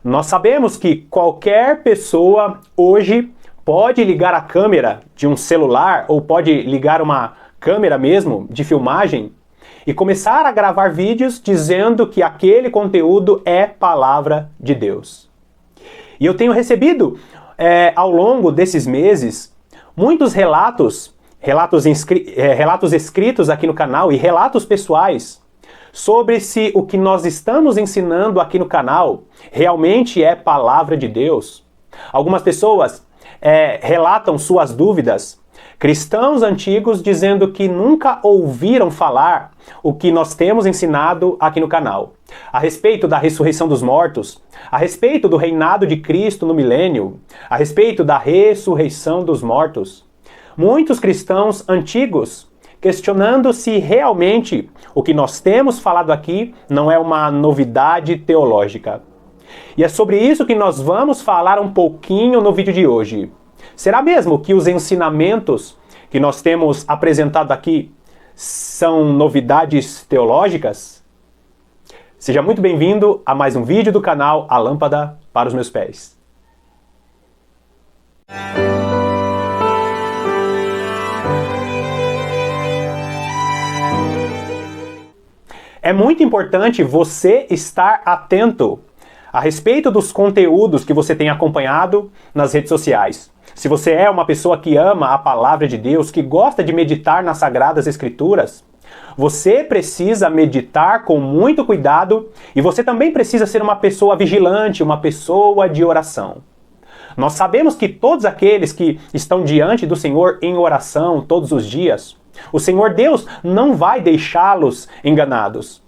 Nós sabemos que qualquer pessoa hoje pode ligar a câmera de um celular ou pode ligar uma câmera mesmo de filmagem e começar a gravar vídeos dizendo que aquele conteúdo é palavra de Deus. E eu tenho recebido ao longo desses meses muitos relatos escritos aqui no canal e relatos pessoais sobre se o que nós estamos ensinando aqui no canal realmente é palavra de Deus. Algumas pessoas relatam suas dúvidas, cristãos antigos dizendo que nunca ouviram falar o que nós temos ensinado aqui no canal, a respeito da ressurreição dos mortos, a respeito do reinado de Cristo no milênio, a respeito da ressurreição dos mortos. Muitos cristãos antigos questionando se realmente o que nós temos falado aqui não é uma novidade teológica. E é sobre isso que nós vamos falar um pouquinho no vídeo de hoje. Será mesmo que os ensinamentos que nós temos apresentado aqui são novidades teológicas? Seja muito bem-vindo a mais um vídeo do canal A Lâmpada para os Meus Pés. É muito importante você estar atento a respeito dos conteúdos que você tem acompanhado nas redes sociais. Se você é uma pessoa que ama a palavra de Deus, que gosta de meditar nas Sagradas Escrituras, você precisa meditar com muito cuidado e você também precisa ser uma pessoa vigilante, uma pessoa de oração. Nós sabemos que todos aqueles que estão diante do Senhor em oração todos os dias, o Senhor Deus não vai deixá-los enganados.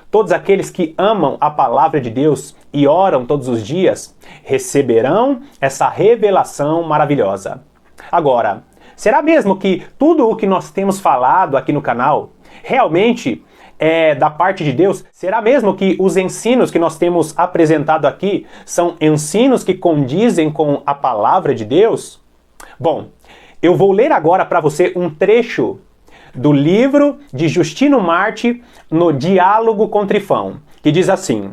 Todos aqueles que amam a palavra de Deus e oram todos os dias receberão essa revelação maravilhosa. Agora, será mesmo que tudo o que nós temos falado aqui no canal realmente é da parte de Deus? Será mesmo que os ensinos que nós temos apresentado aqui são ensinos que condizem com a palavra de Deus? Bom, eu vou ler agora para você um trecho do livro de Justino Mártir, no Diálogo com Trifão, que diz assim: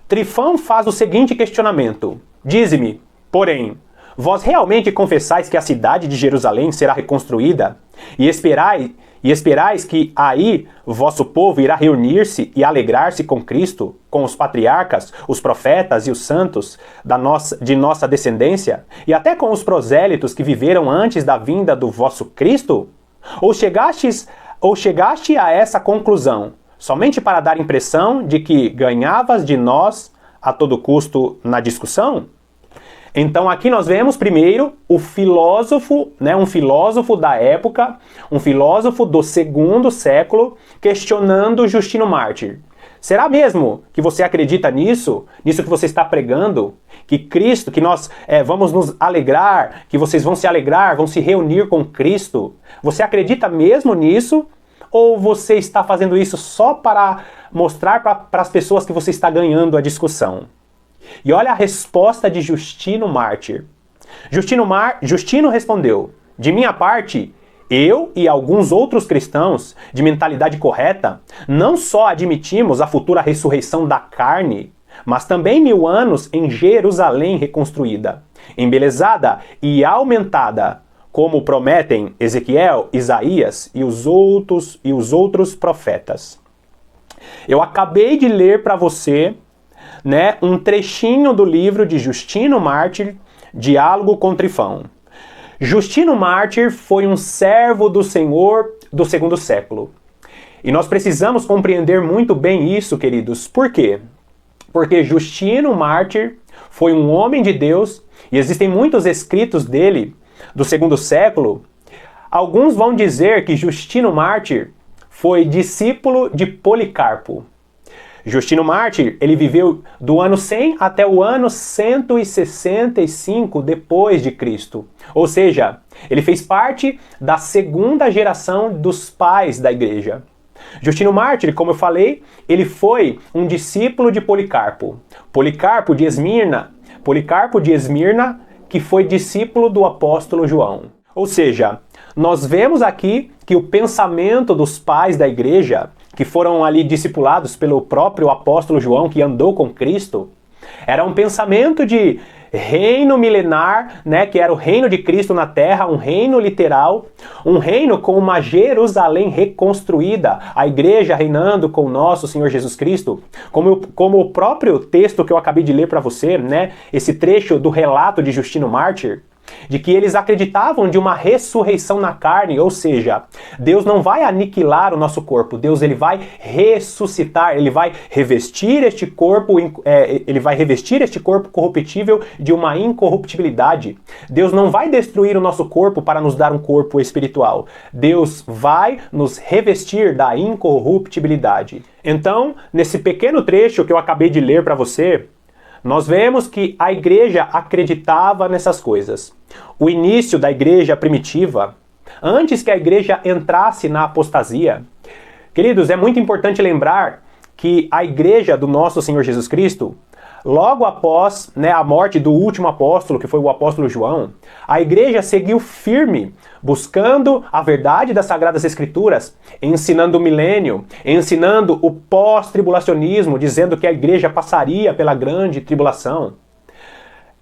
Trifão faz o seguinte questionamento: Dize-me, porém, vós realmente confessais que a cidade de Jerusalém será reconstruída, e esperais que aí vosso povo irá reunir-se e alegrar-se com Cristo, com os patriarcas, os profetas e os santos de nossa descendência, e até com os prosélitos que viveram antes da vinda do vosso Cristo? Ou chegaste a essa conclusão somente para dar impressão de que ganhavas de nós a todo custo na discussão? Então aqui nós vemos primeiro o filósofo, um filósofo da época, um filósofo do segundo século, questionando Justino Mártir. Será mesmo que você acredita nisso? Nisso que você está pregando? Que Cristo, que nós vamos nos alegrar, que vocês vão se alegrar, vão se reunir com Cristo? Você acredita mesmo nisso? Ou você está fazendo isso só para mostrar para as pessoas que você está ganhando a discussão? E olha a resposta de Justino Mártir. Justino respondeu: de minha parte, eu e alguns outros cristãos de mentalidade correta não só admitimos a futura ressurreição da carne, mas também 1000 anos em Jerusalém reconstruída, embelezada e aumentada, como prometem Ezequiel, Isaías e os outros profetas. Eu acabei de ler para você, um trechinho do livro de Justino Mártir, Diálogo com Trifão. Justino Mártir foi um servo do Senhor do segundo século. E nós precisamos compreender muito bem isso, queridos. Por quê? Porque Justino Mártir foi um homem de Deus e existem muitos escritos dele do segundo século. Alguns vão dizer que Justino Mártir foi discípulo de Policarpo. Justino Mártir, ele viveu do ano 100 até o ano 165 depois de Cristo. Ou seja, ele fez parte da segunda geração dos pais da igreja. Justino Mártir, como eu falei, ele foi um discípulo de Policarpo. Policarpo de Esmirna, que foi discípulo do apóstolo João. Ou seja, nós vemos aqui que o pensamento dos pais da igreja, que foram ali discipulados pelo próprio apóstolo João, que andou com Cristo, Era um pensamento de reino milenar, né, que era o reino de Cristo na terra, um reino literal, um reino com uma Jerusalém reconstruída, a igreja reinando com o nosso Senhor Jesus Cristo, como o próprio texto que eu acabei de ler para você, né, esse trecho do relato de Justino Mártir, de que eles acreditavam de uma ressurreição na carne, ou seja, Deus não vai aniquilar o nosso corpo, Deus ele vai ressuscitar, ele vai revestir este corpo, corruptível de uma incorruptibilidade. Deus não vai destruir o nosso corpo para nos dar um corpo espiritual. Deus vai nos revestir da incorruptibilidade. Então, nesse pequeno trecho que eu acabei de ler para você, nós vemos que a igreja acreditava nessas coisas. O início da igreja primitiva, antes que a igreja entrasse na apostasia. Queridos, é muito importante lembrar que a igreja do nosso Senhor Jesus Cristo, logo após, né, a morte do último apóstolo, que foi o apóstolo João, a igreja seguiu firme, buscando a verdade das Sagradas Escrituras, ensinando o milênio, ensinando o pós-tribulacionismo, dizendo que a igreja passaria pela grande tribulação.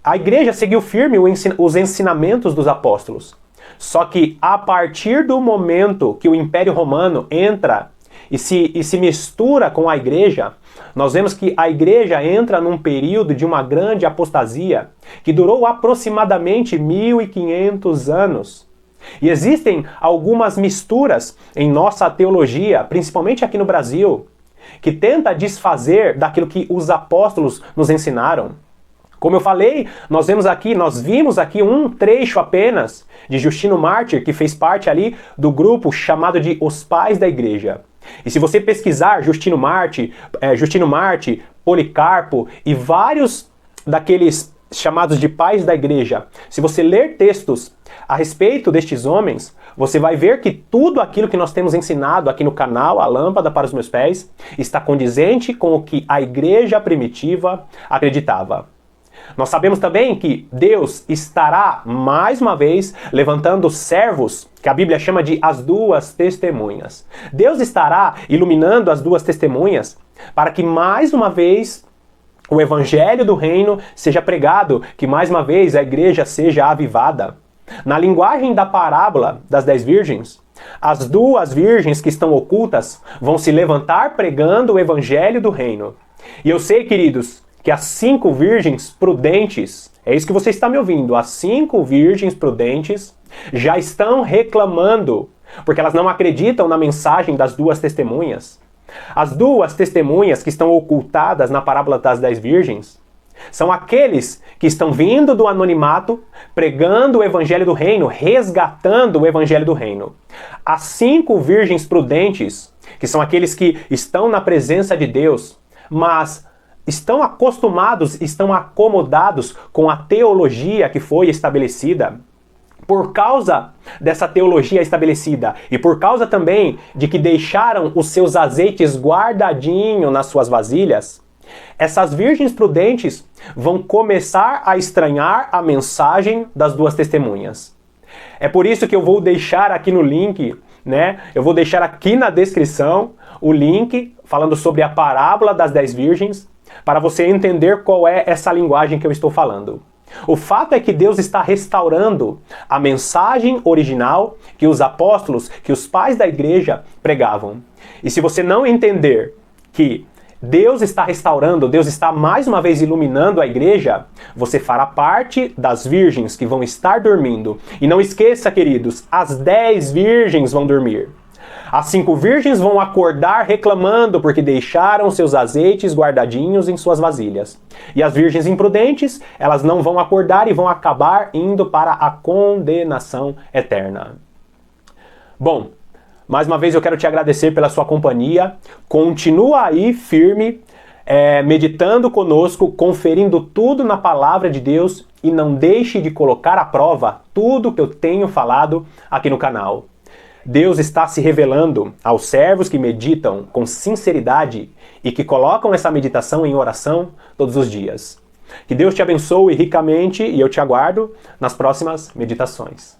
A igreja seguiu firme os ensinamentos dos apóstolos. Só que a partir do momento que o Império Romano entra e se mistura com a igreja, nós vemos que a igreja entra num período de uma grande apostasia que durou aproximadamente 1500 anos. E existem algumas misturas em nossa teologia, principalmente aqui no Brasil, que tenta desfazer daquilo que os apóstolos nos ensinaram. Como eu falei, nós vimos aqui um trecho apenas de Justino Mártir, que fez parte ali do grupo chamado de Os Pais da Igreja. E se você pesquisar Justino Mártir, Policarpo e vários daqueles chamados de pais da igreja, se você ler textos a respeito destes homens, você vai ver que tudo aquilo que nós temos ensinado aqui no canal, A Lâmpada para os Meus Pés, está condizente com o que a igreja primitiva acreditava. Nós sabemos também que Deus estará, mais uma vez, levantando servos, que a Bíblia chama de as duas testemunhas. Deus estará iluminando as duas testemunhas para que, mais uma vez, o evangelho do reino seja pregado, que, mais uma vez, a igreja seja avivada. Na linguagem da parábola das 10 virgens, as duas virgens que estão ocultas vão se levantar pregando o evangelho do reino. E eu sei, queridos, que as 5 virgens prudentes, é isso que você está me ouvindo, as 5 virgens prudentes já estão reclamando, porque elas não acreditam na mensagem das duas testemunhas. As duas testemunhas que estão ocultadas na parábola das 10 virgens são aqueles que estão vindo do anonimato, pregando o evangelho do reino, resgatando o evangelho do reino. As 5 virgens prudentes, que são aqueles que estão na presença de Deus, mas estão acostumados, estão acomodados com a teologia que foi estabelecida. Por causa dessa teologia estabelecida e por causa também de que deixaram os seus azeites guardadinhos nas suas vasilhas, essas virgens prudentes vão começar a estranhar a mensagem das duas testemunhas. É por isso que eu vou deixar aqui no link, né? Eu vou deixar aqui na descrição o link falando sobre a parábola das 10 virgens, para você entender qual é essa linguagem que eu estou falando. O fato é que Deus está restaurando a mensagem original que os apóstolos, que os pais da igreja pregavam. E se você não entender que Deus está restaurando, Deus está mais uma vez iluminando a igreja, você fará parte das virgens que vão estar dormindo. E não esqueça, queridos, as 10 virgens vão dormir. As 5 virgens vão acordar reclamando porque deixaram seus azeites guardadinhos em suas vasilhas. E as virgens imprudentes, elas não vão acordar e vão acabar indo para a condenação eterna. Bom, mais uma vez eu quero te agradecer pela sua companhia. Continua aí firme, meditando conosco, conferindo tudo na palavra de Deus e não deixe de colocar à prova tudo que eu tenho falado aqui no canal. Deus está se revelando aos servos que meditam com sinceridade e que colocam essa meditação em oração todos os dias. Que Deus te abençoe ricamente e eu te aguardo nas próximas meditações.